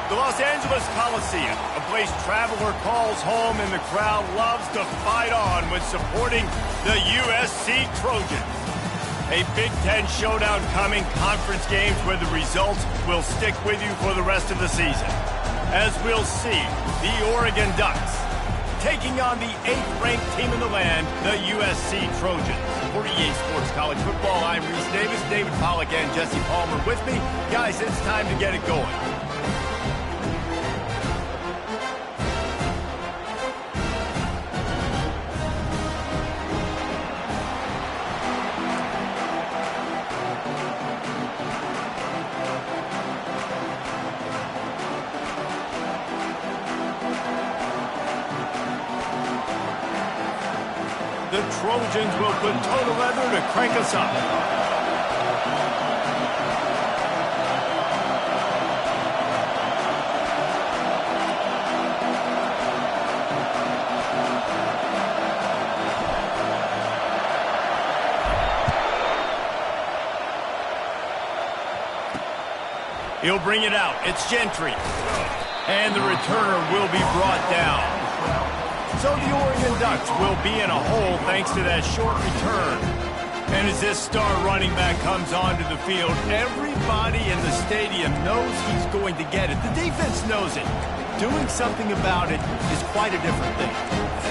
The Los Angeles Coliseum, a place traveler calls home and the crowd loves to fight on when supporting the USC Trojans. A Big Ten showdown coming, conference games where the results will stick with you for the rest of the season. As we'll see, the Oregon Ducks taking on the 8th-ranked team in the land, the USC Trojans. For EA Sports College Football, I'm Reese Davis, David Pollack, and Jesse Palmer with me. Guys, it's time to get it going. The Trojans will put total leather to crank us up. He'll bring it out. It's Gentry. And the returner will be brought down. So the Oregon Ducks will be in a hole thanks to that short return. And as this star running back comes onto the field, everybody in the stadium knows he's going to get it. The defense knows it. Doing something about it is quite a different thing.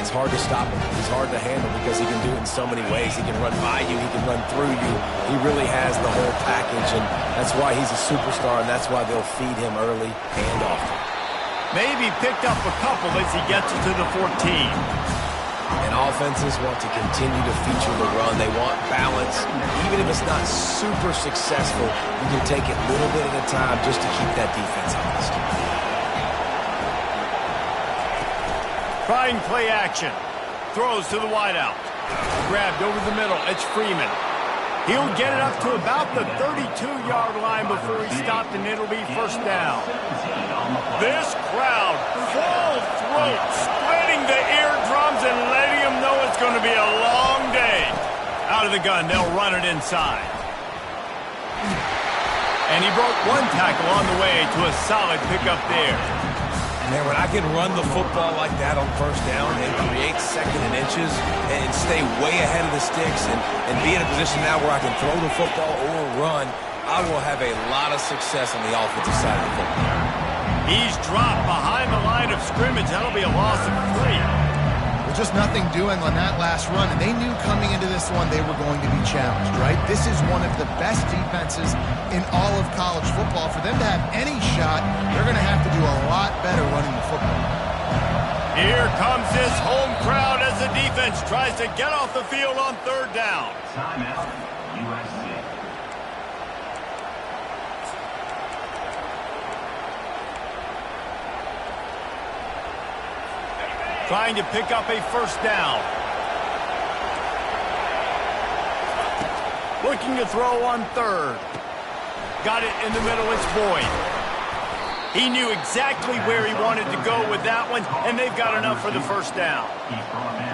It's hard to stop him. He's hard to handle because he can do it in so many ways. He can run by you. He can run through you. He really has the whole package, and that's why he's a superstar, and that's why they'll feed him early and often. Maybe picked up a couple as he gets it to the 14. And offenses want to continue to feature the run. They want balance. Even if it's not super successful, you can take it little bit at a time just to keep that defense honest. Trying play action. Throws to the wideout. Grabbed over the middle. It's Freeman. He'll get it up to about the 32-yard line before he stopped, and it'll be first down. This crowd, full throat, splitting the eardrums and letting them know it's going to be a long day. Out of the gun, they'll run it inside. And he broke one tackle on the way to a solid pickup there. Man, when I can run the football like that on first down and create second and inches and stay way ahead of the sticks and be in a position now where I can throw the football or run, I will have a lot of success on the offensive side of the football. He's dropped behind the line of scrimmage. That'll be a loss of 3. Just nothing doing on that last run, and they knew coming into this one they were going to be challenged, right? This is one of the best defenses in all of college football. For them to have any shot, they're going to have to do a lot better running the football. Here comes this home crowd as the defense tries to get off the field on third down. Timeout, USC. Trying to pick up a first down. Looking to throw on third. Got it in the middle, it's Boyd. He knew exactly where he wanted to go with that one, and they've got enough for the first down.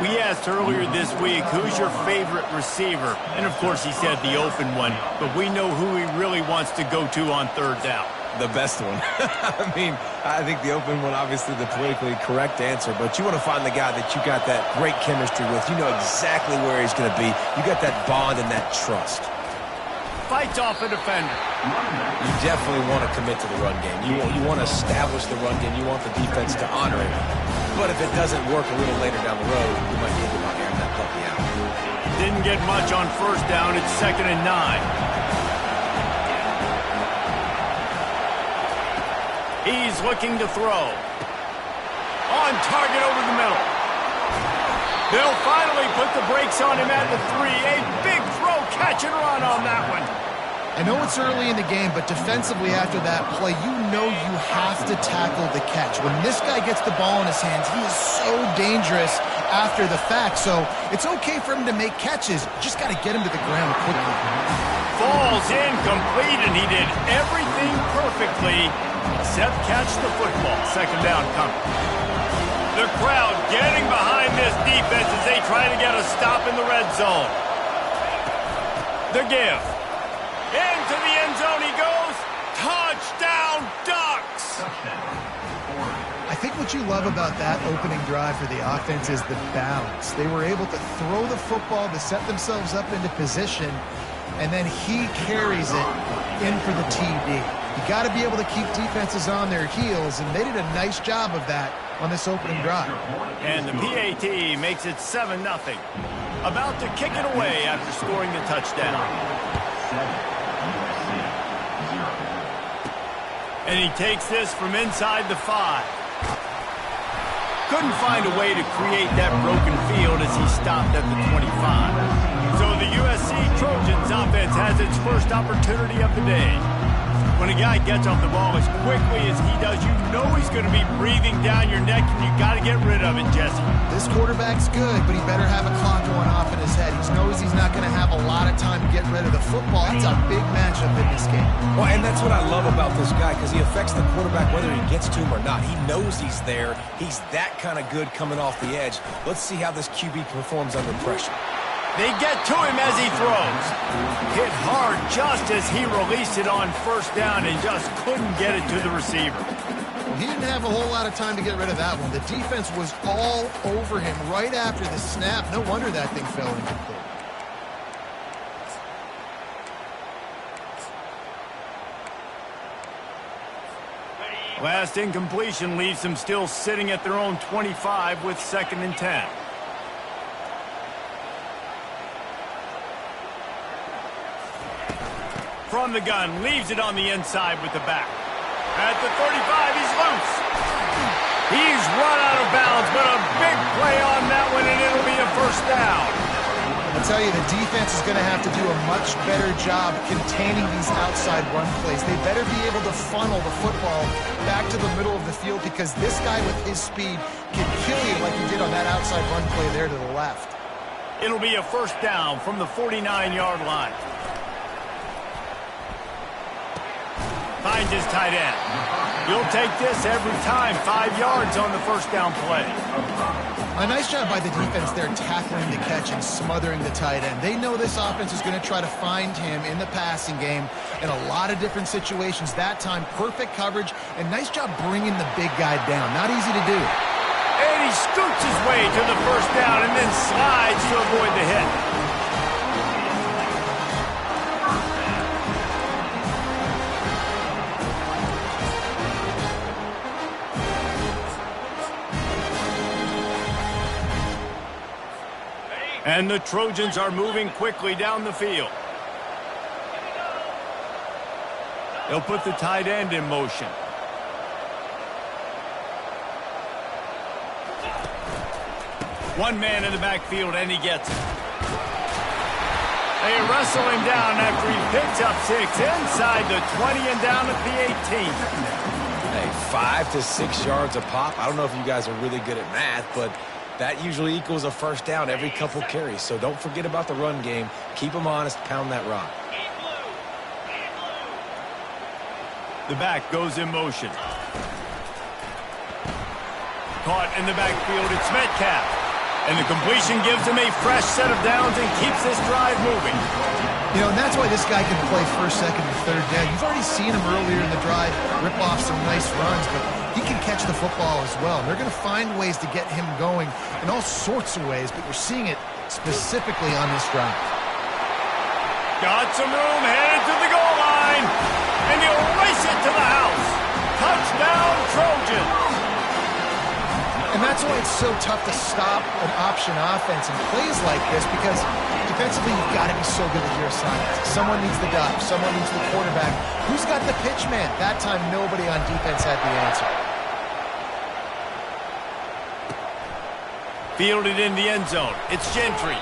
We asked earlier this week, who's your favorite receiver? And of course he said the open one, but we know who he really wants to go to on third down. The best one. I mean, I think the open one, obviously the politically correct answer, but you want to find the guy that you got that great chemistry with. You know exactly where he's going to be. You got that bond and that trust. Fights off a defender. You definitely want to commit to the run game. You want to establish the run game. You want the defense to honor it. But if it doesn't work a little later down the road, you might think about airing that puppy out. Didn't get much on first down. It's 2nd and 9. He's looking to throw. On target over the middle. They'll finally put the brakes on him at the 3. A big throw, catch and run on that one. I know it's early in the game, but defensively after that play, you know you have to tackle the catch. When this guy gets the ball in his hands, he is so dangerous after the fact. So it's okay for him to make catches. Just got to get him to the ground quickly. Falls incomplete, and he did everything perfectly except catch the football. 2nd down coming. The crowd getting behind this defense as they try to get a stop in the red zone. The give. Into the end zone he goes. Touchdown, Ducks! What you love about that opening drive for the offense is the balance. They were able to throw the football to set themselves up into position, and then he carries it in for the TD. You got to be able to keep defenses on their heels, and they did a nice job of that on this opening drive. And the PAT makes it 7-0. About to kick it away after scoring the touchdown. And he takes this from inside the 5. Couldn't find a way to create that broken field as he stopped at the 25. So the USC Trojans offense has its first opportunity of the day. When a guy gets off the ball as quickly as he does, you know he's going to be breathing down your neck, and you got to get rid of it, Jesse. This quarterback's good, but he better have a clock going off in his head. He knows he's not going to have a lot of time to get rid of the football. That's a big matchup in this game. Well, and that's what I love about this guy, because he affects the quarterback whether he gets to him or not. He knows he's there. He's that kind of good coming off the edge. Let's see how this QB performs under pressure. They get to him as he throws. Hit hard just as he released it on first down and just couldn't get it to the receiver. Well, he didn't have a whole lot of time to get rid of that one. The defense was all over him right after the snap. No wonder that thing fell incomplete. Last incompletion leaves them still sitting at their own 25 with 2nd and 10. From the gun, leaves it on the inside with the back. At the 35, he's loose. He's run out of bounds, but a big play on that one, and it'll be a first down. I'll tell you, the defense is going to have to do a much better job containing these outside run plays. They better be able to funnel the football back to the middle of the field, because this guy with his speed can kill you like he did on that outside run play there to the left. It'll be a first down from the 49-yard line. Finds his tight end. You'll take this every time. 5 yards on the first down play. A nice job by the defense there tackling the catch and smothering the tight end. They know this offense is going to try to find him in the passing game in a lot of different situations. That time, perfect coverage, and nice job bringing the big guy down. Not easy to do. And he scoots his way to the first down and then slides to avoid the hit. And the Trojans are moving quickly down the field. They'll put the tight end in motion. One man in the backfield, and he gets it. They wrestle him down after he picks up 6 inside the 20 and down at the 18. Hey, 5 to 6 yards a pop. I don't know if you guys are really good at math, but that usually equals a first down every couple carries. So don't forget about the run game. Keep them honest. Pound that rock. The back goes in motion. Caught in the backfield. It's Metcalf. And the completion gives him a fresh set of downs and keeps this drive moving. You know, and that's why this guy can play first, second, and third down. You've already seen him earlier in the drive rip off some nice runs, but he can catch the football as well. And they're going to find ways to get him going in all sorts of ways, but you're seeing it specifically on this drive. Got some room, headed to the goal line, and he'll race it to the house. Touchdown, Trojans. And that's why it's so tough to stop an option offense in plays like this, because defensively you've got to be so good with your assignments. Someone needs the dot, someone needs the quarterback. Who's got the pitch man? That time nobody on defense had the answer. Fielded in the end zone. It's Gentry.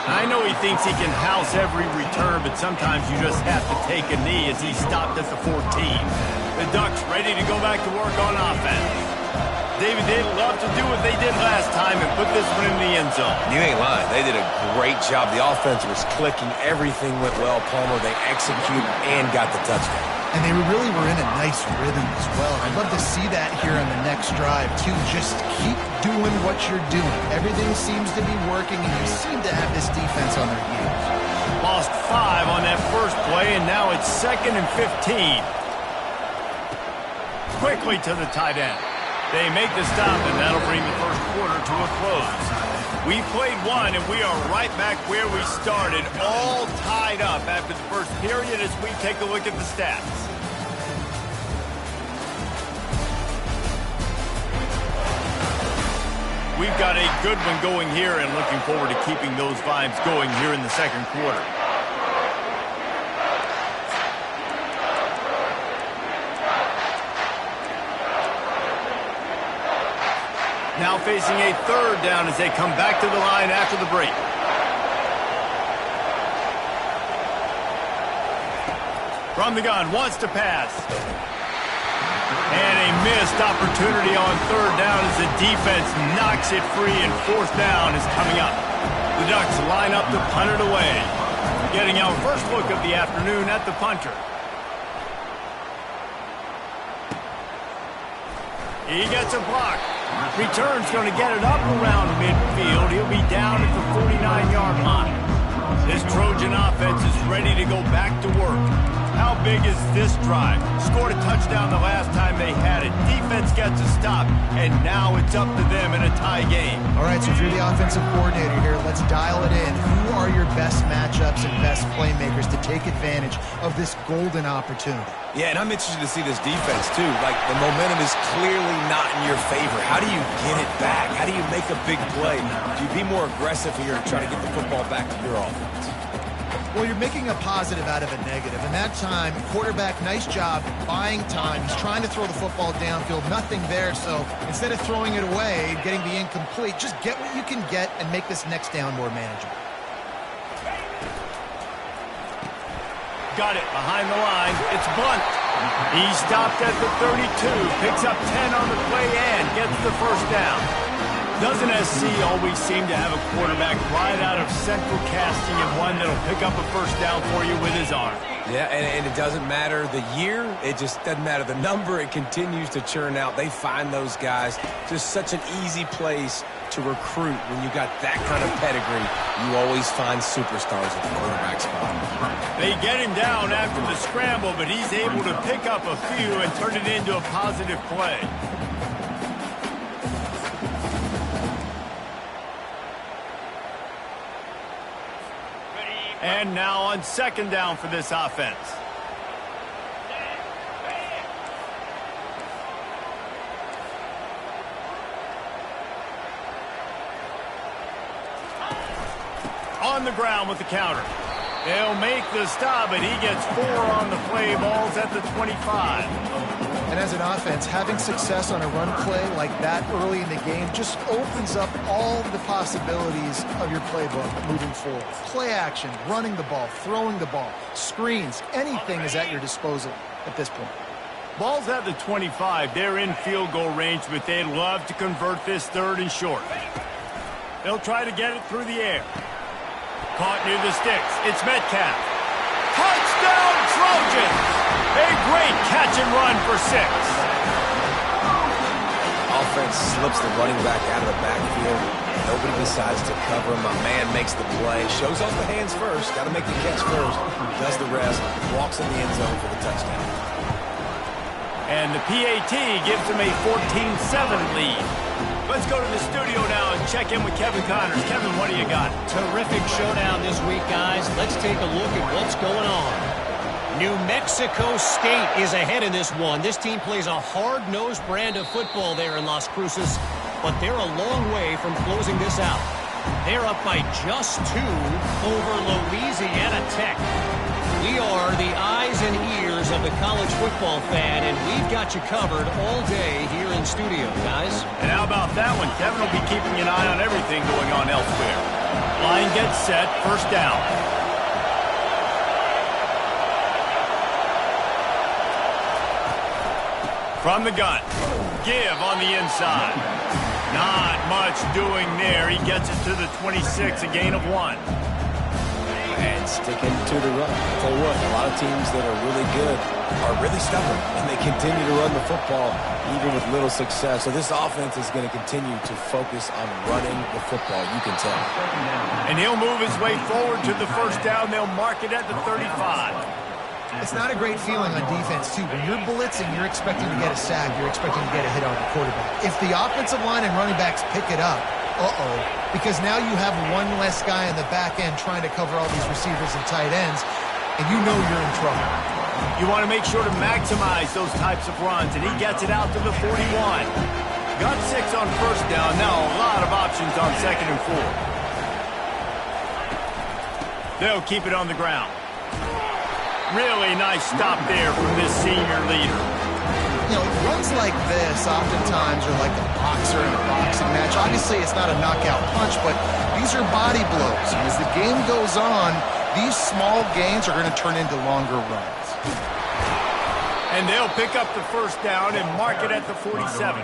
I know he thinks he can house every return, but sometimes you just have to take a knee as he stopped at the 14. The Ducks ready to go back to work on offense. David, they'd love to do what they did last time and put this one in the end zone. You ain't lying. They did a great job. The offense was clicking. Everything went well, Palmer. They executed and got the touchdown. And they really were in a nice rhythm as well. I'd love to see that here on the next drive, too. Just keep doing what you're doing. Everything seems to be working, and you seem to have this defense on their heels. Lost 5 on that first play, and now it's 2nd and 15. Quickly to the tight end. They make the stop, and that'll bring the first quarter to a close. We played one, and we are right back where we started, all tied up after the first period as we take a look at the stats. We've got a good one going here and looking forward to keeping those vibes going here in the second quarter. Now facing a third down as they come back to the line after the break. From the gun, wants to pass. And a missed opportunity on third down as the defense knocks it free, and fourth down is coming up. The Ducks line up to punt it away. Getting our first look of the afternoon at the punter. He gets a block. Return's going to get it up around midfield. He'll be down at the 49-yard line. This Trojan offense is ready to go back to work. How big is this drive? Scored a touchdown the last time they had it. Defense gets a stop, and now it's up to them in a tie game. All right, so if you're the offensive coordinator here, let's dial it in. Who are your best matchups and best playmakers to take advantage of this golden opportunity? Yeah, and I'm interested to see this defense, too. Like, the momentum is clearly not in your favor. How do you get it back? How do you make a big play? Do you be more aggressive here and try to get the football back to your offense? Well, you're making a positive out of a negative. And that time, quarterback, nice job buying time. He's trying to throw the football downfield. Nothing there. So instead of throwing it away, getting the incomplete, just get what you can get and make this next down more manageable. Got it behind the line. It's Blunt. He stopped at the 32, picks up 10 on the play and gets the first down. Doesn't SC always seem to have a quarterback right out of central casting and one that'll pick up a first down for you with his arm? Yeah, and it doesn't matter the year. It just doesn't matter the number. It continues to churn out. They find those guys. Just such an easy place to recruit. When you got that kind of pedigree, you always find superstars at the quarterback spot. They get him down after the scramble, but he's able to pick up a few and turn it into a positive play. And now on second down for this offense. On the ground with the counter. They'll make the stop, but he gets 4 on the play. Ball's at the 25. And as an offense, having success on a run play like that early in the game just opens up all the possibilities of your playbook moving forward. Play action, running the ball, throwing the ball, screens, anything is at your disposal at this point. Ball's at the 25. They're in field goal range, but they'd love to convert this third and short. They'll try to get it through the air. Caught near the sticks. It's Metcalf. Touchdown, Trojans! A great catch and run for 6. Offense slips the running back out of the backfield. Nobody decides to cover him. My man makes the play. Shows off the hands first. Got to make the catch first. Does the rest. Walks in the end zone for the touchdown. And the PAT gives them a 14-7 lead. Let's go to the studio now and check in with Kevin Connors. Kevin, what do you got? Terrific showdown this week, guys. Let's take a look at what's going on. New Mexico State is ahead in this one. This team plays a hard-nosed brand of football there in Las Cruces, but they're a long way from closing this out. They're up by just 2 over Louisiana Tech. We are the eyes and ears of the college football fan, and we've got you covered all day here in studio, guys. And how about that one? Kevin will be keeping an eye on everything going on elsewhere. Line gets set, first down. From the gun, give on the inside. Not much doing there. He gets it to the 26, a gain of 1. And sticking to the run. I'll tell you what, a lot of teams that are really good are really stubborn, and they continue to run the football even with little success. So this offense is going to continue to focus on running the football, you can tell. And he'll move his way forward to the first down. They'll mark it at the 35. It's not a great feeling on defense, too. When you're blitzing, you're expecting to get a sack. You're expecting to get a hit on the quarterback. If the offensive line and running backs pick it up, because now you have one less guy on the back end trying to cover all these receivers and tight ends, and you know you're in trouble. You want to make sure to maximize those types of runs, and he gets it out to the 41. Got 6 on first down. Now a lot of options on 2nd and 4. They'll keep it on the ground. Really nice stop there from this senior leader. You know, runs like this oftentimes are like a boxer in a boxing match. Obviously, it's not a knockout punch, but these are body blows. And as the game goes on, these small gains are going to turn into longer runs. And they'll pick up the first down and mark it at the 47.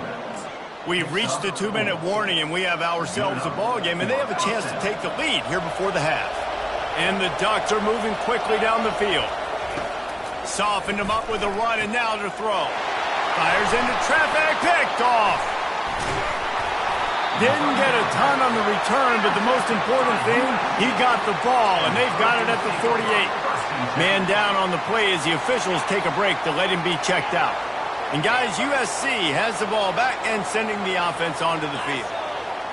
We've reached the 2-minute warning, and we have ourselves a ball game, and they have a chance to take the lead here before the half. And the Ducks are moving quickly down the field. Softened him up with a run, and now to throw. Fires into traffic, picked off. Didn't get a ton on the return, but the most important thing, he got the ball, and they've got it at the 48. Man down on the play as the officials take a break to let him be checked out. And guys, USC has the ball back and sending the offense onto the field.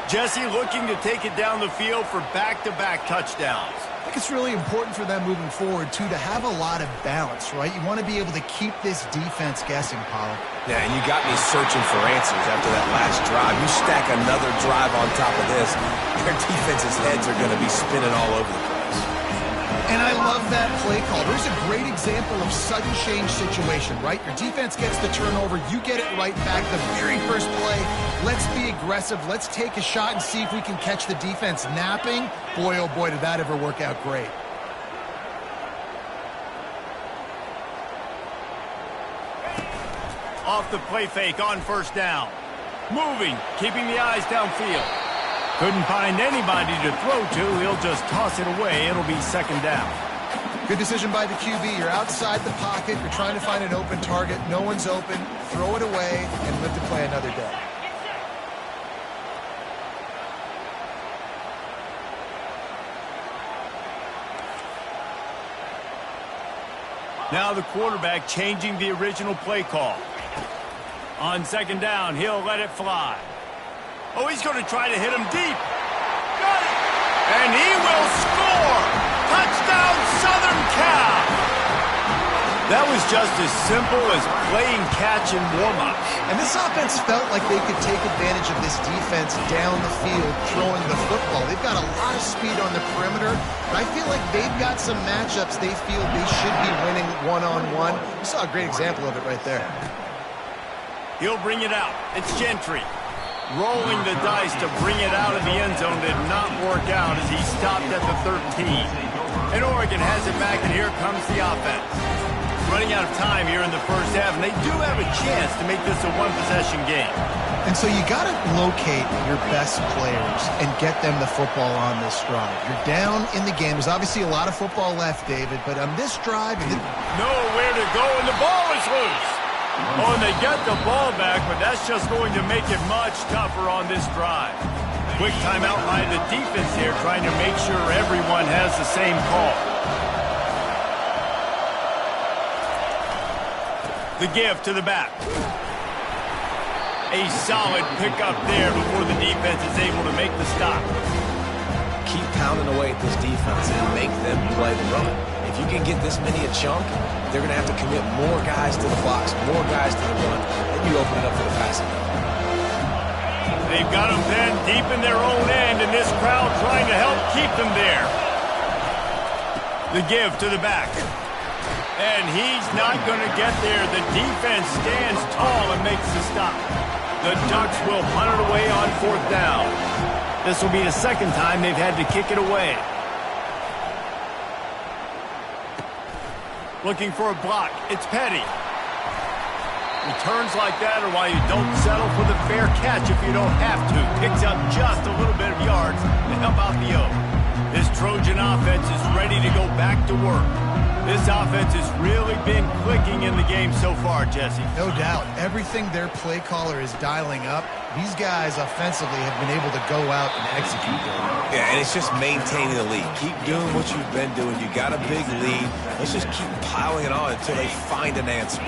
Jesse looking to take it down the field for back-to-back touchdowns. I think it's really important for them moving forward, too, to have a lot of balance, right? You want to be able to keep this defense guessing, Pollock. Yeah, and you got me searching for answers after that last drive. You stack another drive on top of this, their defense's heads are going to be spinning all over the place. And I love that play call. There's a great example of sudden change situation, right? Your defense gets the turnover. You get it right back. The very first play, let's be aggressive. Let's take a shot and see if we can catch the defense napping. Boy, oh boy, did that ever work out great. Off the play fake on first down. Moving, keeping the eyes downfield. Couldn't find anybody to throw to. He'll just toss it away. It'll be 2nd down. Good decision by the QB. You're outside the pocket. You're trying to find an open target. No one's open. Throw it away and live to play another day. Now the quarterback changing the original play call. On 2nd down, he'll let it fly. Oh, he's going to try to hit him deep. Got it! And he will score! Touchdown, Southern Cal! That was just as simple as playing catch and warm-up. And this offense felt like they could take advantage of this defense down the field, throwing the football. They've got a lot of speed on the perimeter, but I feel like they've got some matchups they feel they should be winning one-on-one. You saw a great example of it right there. He'll bring it out. It's Gentry. Rolling the dice to bring it out of the end zone did not work out as he stopped at the 13. And Oregon has it back, and here comes the offense. Running out of time here in the first half, and they do have a chance to make this a one-possession game. And so you got to locate your best players and get them the football on this drive. You're down in the game. There's obviously a lot of football left, David, but on this drive... Nowhere to go, and the ball is loose. Oh, and they get the ball back, but that's just going to make it much tougher on this drive. Quick timeout by the defense here, trying to make sure everyone has the same call. The give to the back. A solid pickup there before the defense is able to make the stop. Keep pounding away at this defense and make them play the run. If you can get this many a chunk, they're going to have to commit more guys to the box, more guys to the run, and you open it up for the passing game. They've got them then deep in their own end, and this crowd trying to help keep them there. The give to the back. And he's not going to get there. The defense stands tall and makes the stop. The Ducks will punt it away on 4th down. This will be the 2nd time they've had to kick it away. Looking for a block. It's Petty. Returns like that are why you don't settle for the fair catch if you don't have to. Picks up just a little bit of yards to help out the O. This Trojan offense is ready to go back to work. This offense has really been clicking in the game so far, Jesse. No doubt. Everything their play caller is dialing up, these guys offensively have been able to go out and execute. Yeah, and it's just maintaining the lead. Keep doing what you've been doing. You got a big lead. Let's just keep piling it on until they find an answer.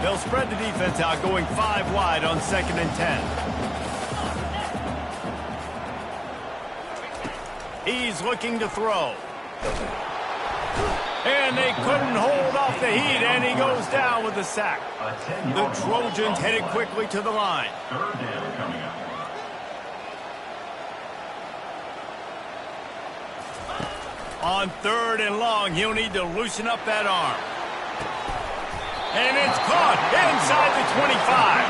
They'll spread the defense out, going 5 wide on 2nd and 10. He's looking to throw. And they couldn't hold off the heat, and he goes down with the sack. The Trojans headed quickly to the line. Third down coming up. On 3rd and long, he'll need to loosen up that arm. And it's caught inside the 25.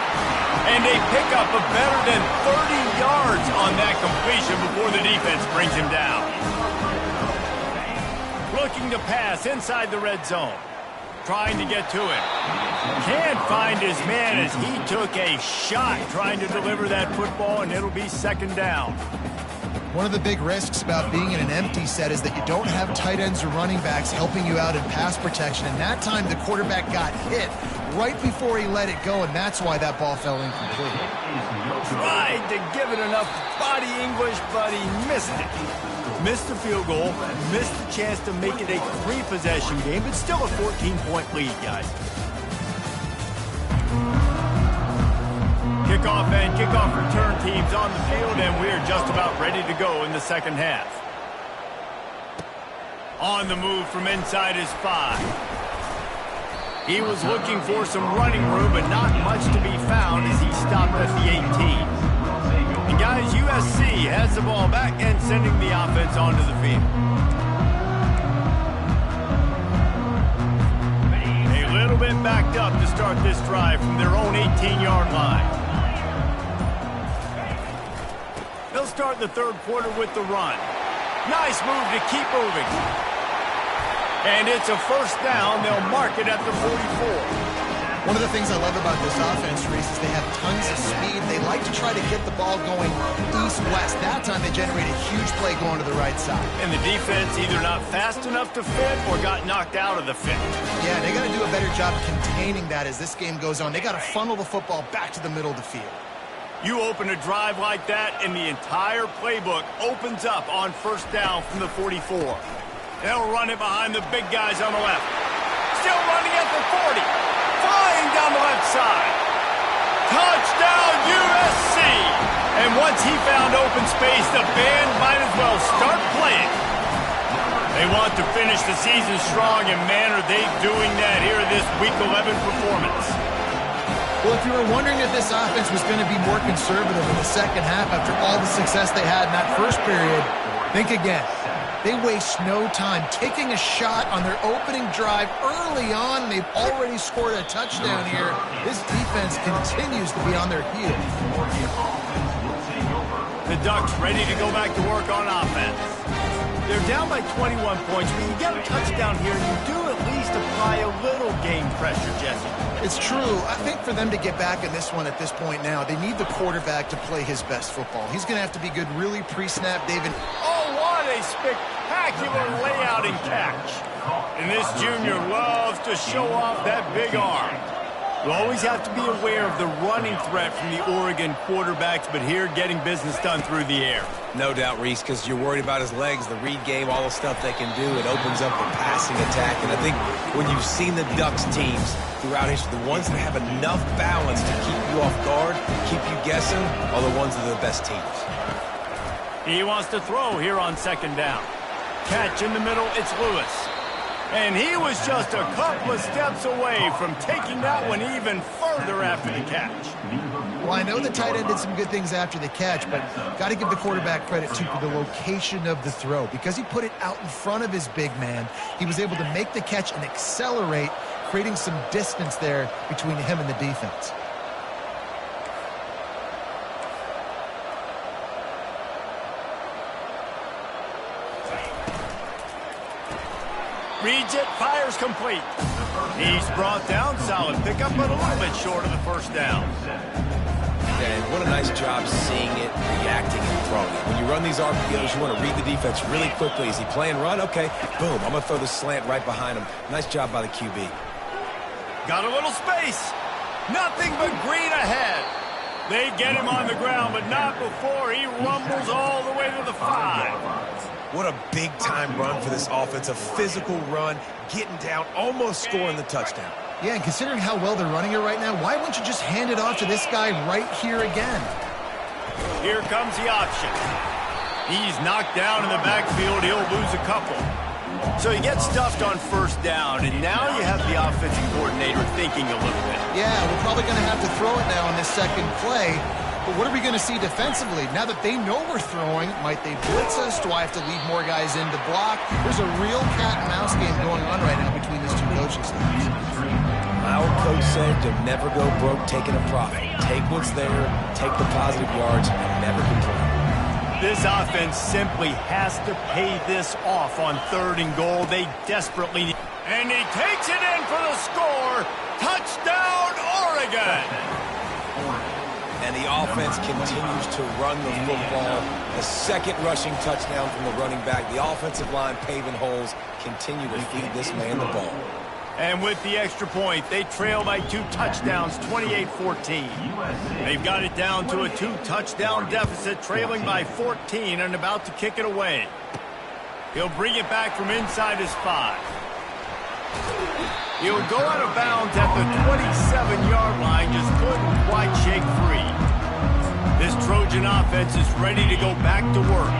And they pick up a better than 30 yards on that completion before the defense brings him down. Looking to pass inside the red zone. Trying to get to him. Can't find his man as he took a shot trying to deliver that football, and it'll be 2nd down. One of the big risks about being in an empty set is that you don't have tight ends or running backs helping you out in pass protection. And that time the quarterback got hit right before he let it go, and that's why that ball fell incomplete. Tried to give it enough body English, but he missed it. Missed the field goal, missed the chance to make it a 3-possession game, but still a 14-point lead, guys. Kickoff and kickoff return teams on the field, and we're just about ready to go in the 2nd half. On the move from inside his 5. He was looking for some running room, but not much to be found as he stopped at the 18. And guys, USC has the ball back and sending the offense onto the field. A little bit backed up to start this drive from their own 18-yard line. They'll start the 3rd quarter with the run. Nice move to keep moving. And it's a 1st down. They'll mark it at the 44. One of the things I love about this offense, Reese, is they have tons of speed. They like to try to get the ball going east-west. That time they generate a huge play going to the right side. And the defense either not fast enough to fit or got knocked out of the fit. Yeah, they got to do a better job containing that as this game goes on. They got to funnel the football back to the middle of the field. You open a drive like that, and the entire playbook opens up on 1st down from the 44. They'll run it behind the big guys on the left. Still running at the 40. Flying down the left side. Touchdown, USC! And once he found open space, the band might as well start playing. They want to finish the season strong, and man, are they doing that here in this Week 11 performance. Well, if you were wondering if this offense was going to be more conservative in the 2nd half after all the success they had in that 1st period, think again. They waste no time taking a shot on their opening drive early on. They've already scored a touchdown here. This defense continues to be on their heels. The Ducks ready to go back to work on offense. They're down by 21 points. When you get a touchdown here, you do at least apply a little game pressure, Jesse. It's true. I think for them to get back in this one at this point now, they need the quarterback to play his best football. He's going to have to be good really pre-snap, David. Oh, what a spectacular layout and catch. And this junior loves to show off that big arm. You always have to be aware of the running threat from the Oregon quarterbacks, but here getting business done through the air. No doubt, Reese, because you're worried about his legs, the read game, all the stuff they can do. It opens up the passing attack. And I think when you've seen the Ducks teams throughout history, the ones that have enough balance to keep you off guard, keep you guessing, are the ones that are the best teams. He wants to throw here on 2nd down. Catch in the middle, it's Lewis. And he was just a couple of steps away from taking that one even further after the catch. Well, I know the tight end did some good things after the catch, but got to give the quarterback credit, too, for the location of the throw. Because he put it out in front of his big man, he was able to make the catch and accelerate, creating some distance there between him and the defense. Reads it, fires complete. He's brought down, solid pickup, but a little bit short of the 1st down. Yeah, and what a nice job seeing it, reacting, and throwing it. When you run these RPOs, you want to read the defense really quickly. Is he playing run? Okay, boom, I'm going to throw the slant right behind him. Nice job by the QB. Got a little space. Nothing but green ahead. They get him on the ground, but not before he rumbles all the way to the 5. What a big-time run for this offense. A physical run, getting down, almost scoring the touchdown. Yeah, and considering how well they're running it right now, why wouldn't you just hand it off to this guy right here again? Here comes the option. He's knocked down in the backfield. He'll lose a couple. So he gets stuffed on first down, and now you have the offensive coordinator thinking a little bit. Yeah, we're probably going to have to throw it now on this second play. But what are we going to see defensively? Now that they know we're throwing, might they blitz us? Do I have to leave more guys in to block? There's a real cat-and-mouse game going on right now between these two coaching staffs. My old coach said you'll never go broke taking a profit. Take what's there, take the positive yards, and never complain. This offense simply has to pay this off on 3rd and goal. They desperately need. And he takes it in for the score. Touchdown, Oregon! And the offense continues to run the football. The second rushing touchdown from the running back. The offensive line paving holes, continue to feed this man the ball. And with the extra point, they trail by 2 touchdowns, 28-14. They've got it down to a 2-touchdown deficit, trailing by 14 and about to kick it away. He'll bring it back from inside his 5. He'll go out of bounds at the 27-yard line, just couldn't quite shake free. This Trojan offense is ready to go back to work.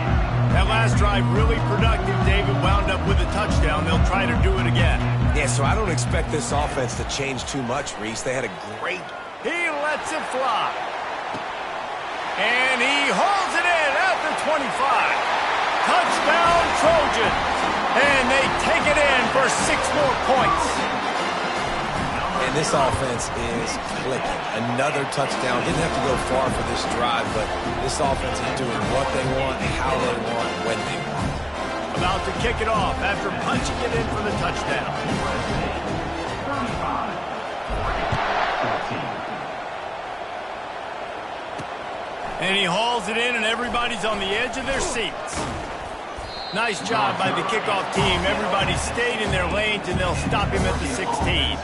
That last drive really productive. David wound up with a touchdown. They'll try to do it again. Yeah, so I don't expect this offense to change too much, Reese. They had a great... He lets it fly. And he hauls it in at the 25. Touchdown, Trojans. And they take it in for 6 more points. And this offense is clicking. Another touchdown. Didn't have to go far for this drive, but this offense is doing what they want, how they want, when they want. About to kick it off after punching it in for the touchdown. And he hauls it in, and everybody's on the edge of their seats. Nice job by the kickoff team. Everybody stayed in their lanes, and they'll stop him at the 16.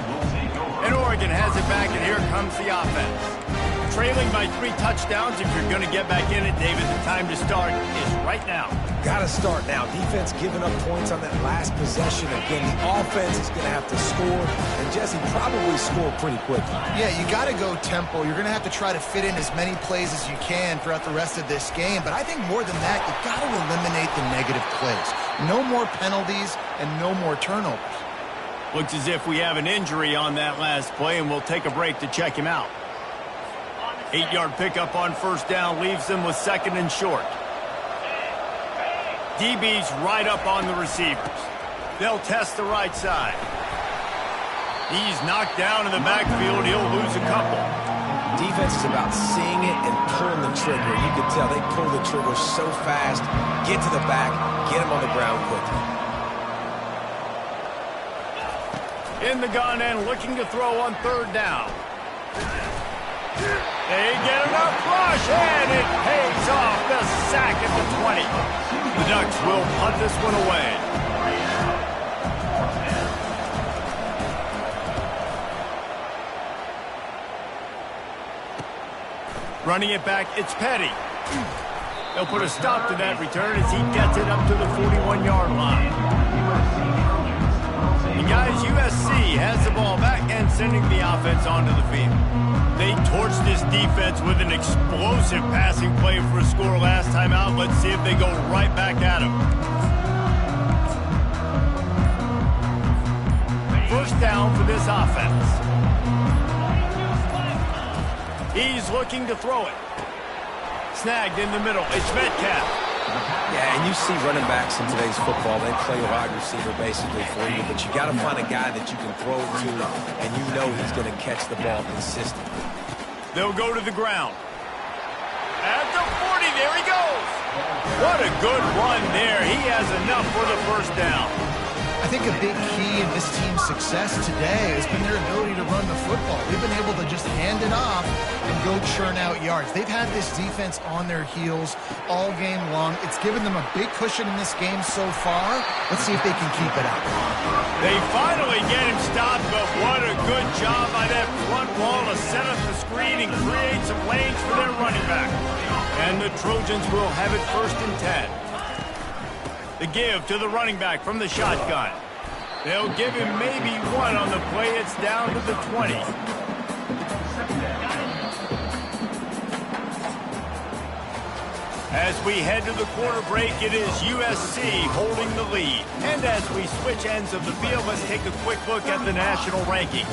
And Oregon has it back, and here comes the offense. Trailing by 3 touchdowns. If you're going to get back in it, David, the time to start is right now. Got to start now. Defense giving up points on that last possession. Again, the offense is going to have to score, and Jesse probably score pretty quickly. Yeah, you got to go tempo. You're going to have to try to fit in as many plays as you can throughout the rest of this game. But I think more than that, you got to eliminate the negative plays. No more penalties and no more turnovers. Looks as if we have an injury on that last play, and we'll take a break to check him out. 8-yard pickup on first down leaves them with 2nd and short. DB's right up on the receivers. They'll test the right side. He's knocked down in the backfield. He'll lose a couple. Defense is about seeing it and pulling the trigger. You can tell they pull the trigger so fast, get to the back, get him on the ground quickly. In the gun and looking to throw on 3rd down. They get enough rush, and it pays off. The sack at the 20. The Ducks will punt this one away. Running it back, it's Petty. They'll put a stop to that return as he gets it up to the 41-yard line. And guys, USC has the ball back and sending the offense onto the field. They torched this defense with an explosive passing play for a score last time out. Let's see if they go right back at him. First down for this offense. He's looking to throw it. Snagged in the middle. It's Metcalf. Yeah, and you see running backs in today's football, they play wide receiver basically for you, but you got to find a guy that you can throw it to, and you know he's going to catch the ball consistently. They'll go to the ground. At the 40, there he goes. What a good run there. He has enough for the first down. I think a big key in this team's success today has been their ability to run the football. We've been able to just hand it off and go churn out yards. They've had this defense on their heels all game long. It's given them a big cushion in this game so far. Let's see if they can keep it up. They finally get him stopped, but what a good job by that front wall to set up the screen and create some lanes for their running back. And the Trojans will have it 1st and 10. The give to the running back from the shotgun. They'll give him maybe one on the play. It's down to the 20. As we head to the quarter break, it is USC holding the lead. And as we switch ends of the field, let's take a quick look at the national rankings.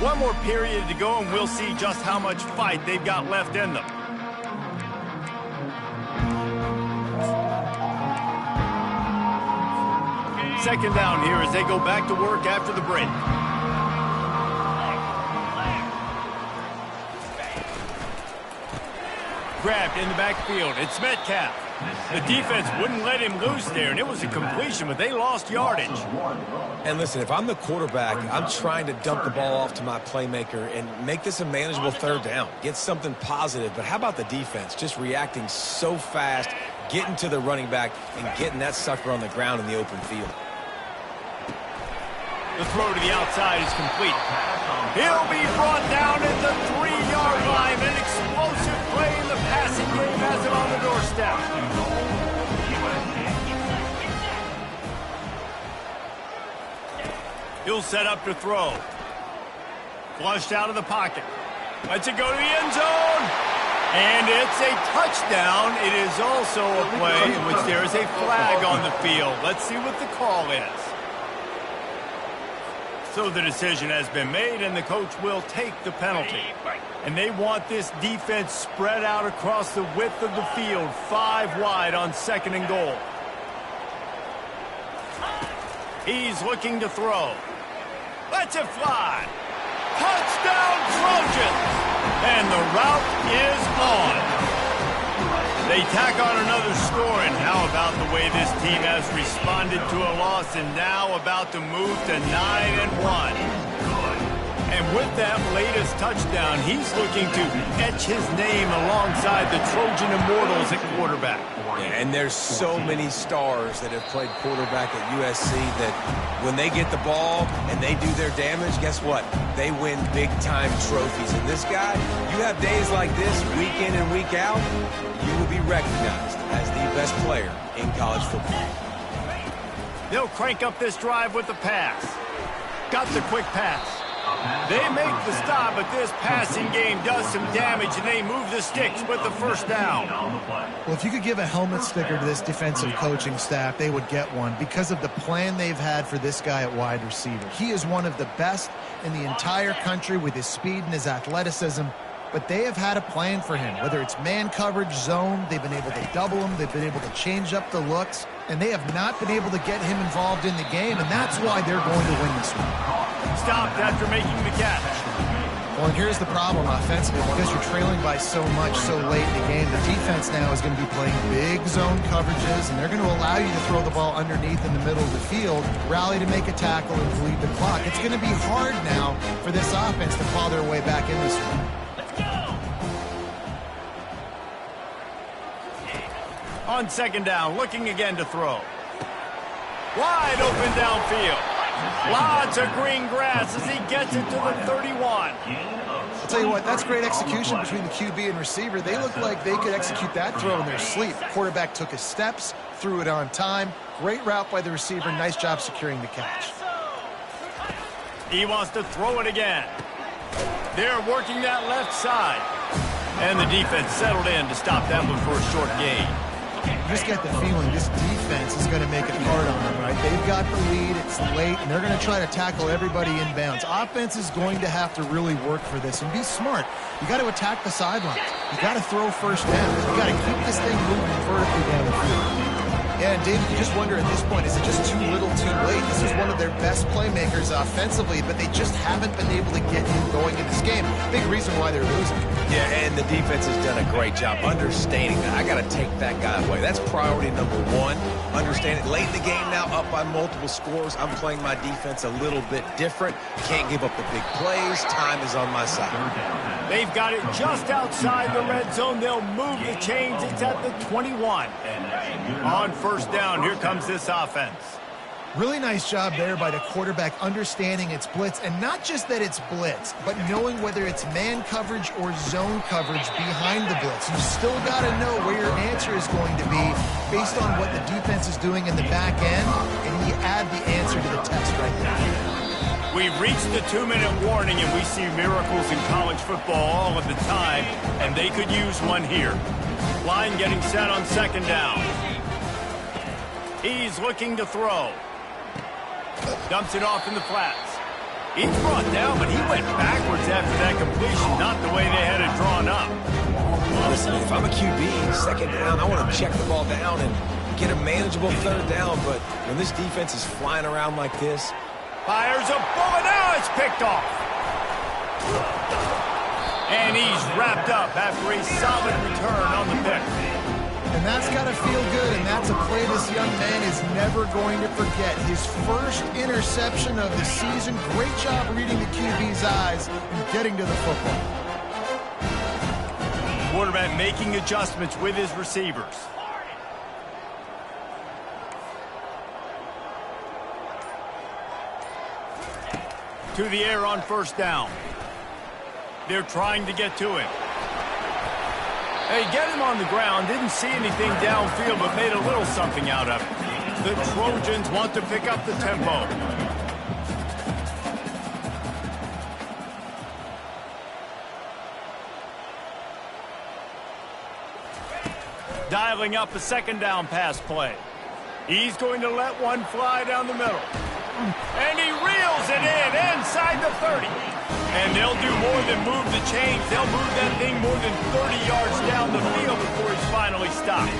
One more period to go, and we'll see just how much fight they've got left in them. Second down here as they go back to work after the break. Grabbed in the backfield. It's Metcalf. The defense wouldn't let him loose there, and it was a completion, but they lost yardage. And listen, if I'm the quarterback, I'm trying to dump the ball off to my playmaker and make this a manageable 3rd down. Get something positive. But how about the defense? Just reacting so fast, getting to the running back, and getting that sucker on the ground in the open field. The throw to the outside is complete. He'll be brought down at the 3-yard line. An explosive play in the passing game has him on the doorstep. He'll set up to throw. Flushed out of the pocket. Lets it go to the end zone. And it's a touchdown. It is also a play in which there is a flag on the field. Let's see what the call is. So the decision has been made, and the coach will take the penalty. And they want this defense spread out across the width of the field, 5 wide on 2nd and goal. He's looking to throw. Lets it fly. Touchdown, Trojans! And the route is on. They tack on another score, and how about the way this team has responded to a loss and now about to move to 9-1. And with that latest touchdown, he's looking to etch his name alongside the Trojan Immortals at quarterback. Yeah, and there's so many stars that have played quarterback at USC that when they get the ball and they do their damage, guess what? They win big-time trophies. And this guy, you have days like this, week in and week out, you will be recognized as the best player in college football. They'll crank up this drive with the pass. Got the quick pass. They make the stop, but this passing game does some damage, and they move the sticks with the 1st down. Well, if you could give a helmet sticker to this defensive coaching staff, they would get one because of the plan they've had for this guy at wide receiver. He is one of the best in the entire country with his speed and his athleticism, but they have had a plan for him. Whether it's man coverage, zone, they've been able to double him, they've been able to change up the looks, and they have not been able to get him involved in the game, and that's why they're going to win this one. Stopped after making the catch. Well, and here's the problem offensively. Because you're trailing by so much so late in the game, the defense now is going to be playing big zone coverages, and they're going to allow you to throw the ball underneath in the middle of the field, rally to make a tackle, and bleed the clock. It's going to be hard now for this offense to claw their way back in this one. On 2nd down, looking again to throw. Wide open downfield. Lots of green grass as he gets it to the 31. I'll tell you what, that's great execution between the QB and receiver. They look like they could execute that throw in their sleep. Quarterback took his steps, threw it on time. Great route by the receiver. Nice job securing the catch. He wants to throw it again. They're working that left side. And the defense settled in to stop that one for a short gain. You just get the feeling this defense is going to make it hard on them, right? They've got the lead, it's late, and they're going to try to tackle everybody inbounds. Offense is going to have to really work for this and be smart. You got to attack the sidelines. You got to throw 1st down. You got to keep this thing moving vertically down the field. Yeah, and David, you just wonder at this point, is it just too little too late? This is one of their best playmakers offensively, but they just haven't been able to get him going in this game. Big reason why they're losing. Yeah, and the defense has done a great job understanding that. I got to take that guy away. That's priority number one. Understand it. Late in the game now, up by multiple scores. I'm playing my defense a little bit different. Can't give up the big plays. Time is on my side. They've got it just outside the red zone. They'll move the chains. It's at the 21. On first down, here comes this offense. Really nice job there by the quarterback understanding it's blitz, and not just that it's blitz, but knowing whether it's man coverage or zone coverage behind the blitz. You still got to know where your answer is going to be based on what the defense is doing in the back end, and you add the answer to the test right there. We've reached the 2-minute warning, and we see miracles in college football all of the time, and they could use one here. Line getting set on second down. He's looking to throw. Dumps it off in the flats. He's brought down, but he went backwards after that completion, not the way they had it drawn up. Listen, if I'm a QB, second down, I want to check the ball down and get a manageable third down, but when this defense is flying around like this... Fires a bullet, now it's picked off. And he's wrapped up after a solid return on the pick. And that's got to feel good, and that's a play this young man is never going to forget. His first interception of the season. Great job reading the QB's eyes and getting to the football. Quarterback making adjustments with his receivers. To the air on first down. They're trying to get to him. Hey, get him on the ground. Didn't see anything downfield, but made a little something out of it. The Trojans want to pick up the tempo. Dialing up a second down pass play. He's going to let one fly down the middle. And he reels it in inside the 30. And they'll do more than move the chains. They'll move that thing more than 30 yards down the field before he's finally stopped.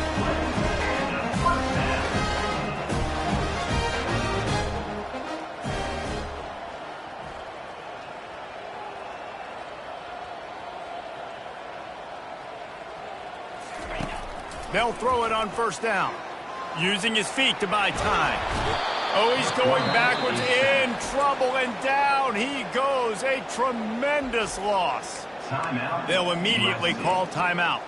They'll throw it on first down, using his feet to buy time. Oh, he's going backwards, in trouble, and down he goes. A tremendous loss. Timeout. They'll immediately call timeout.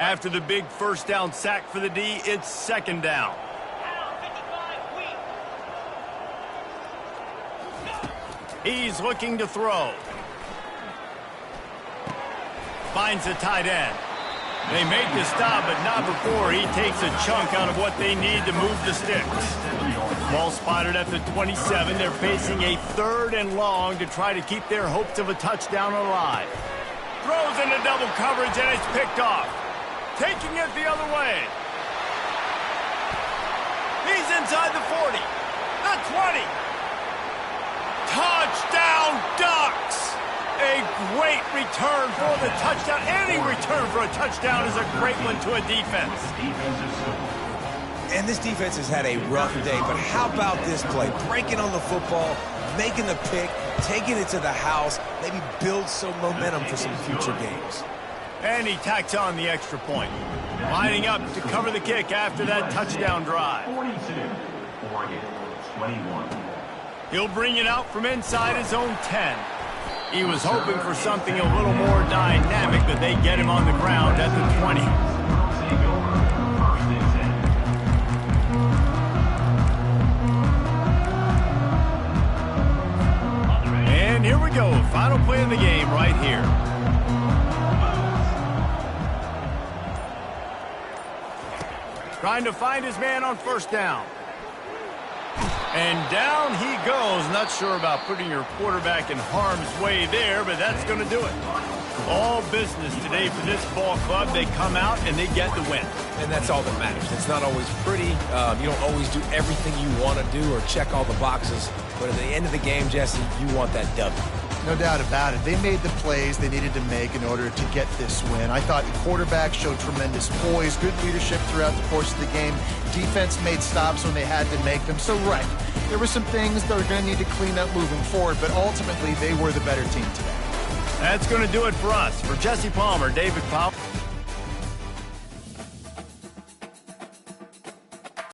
After the big first down sack for the D, it's second down. He's looking to throw. Finds the tight end. They make the stop, but not before he takes a chunk out of what they need to move the sticks. Ball spotted at the 27. They're facing a third and long to try to keep their hopes of a touchdown alive. Throws into double coverage, and it's picked off. Taking it the other way. He's inside the 40. The 20. Touchdown Ducks! A great return for the touchdown. Any return for a touchdown is a great one to a defense. And this defense has had a rough day, but how about this play? Breaking on the football, making the pick, taking it to the house, maybe build some momentum for some future games. And he tacks on the extra point. Lining up to cover the kick after that touchdown drive. 42. Oregon, 21. He'll bring it out from inside his own 10. He was hoping for something a little more dynamic, but they get him on the ground at the 20. And here we go. Final play of the game right here. Trying to find his man on first down. And down he goes. Not sure about putting your quarterback in harm's way there, but that's going to do it. All business today for this ball club. They come out and they get the win. And that's all that matters. It's not always pretty. You don't always do everything you want to do or check all the boxes. But at the end of the game, Jesse, you want that W. No doubt about it. They made the plays they needed to make in order to get this win. I thought the quarterback showed tremendous poise, good leadership throughout the course of the game. Defense made stops when they had to make them. So, right, there were some things that are going to need to clean up moving forward, but ultimately they were the better team today. That's going to do it for us. For Jesse Palmer, David Powell.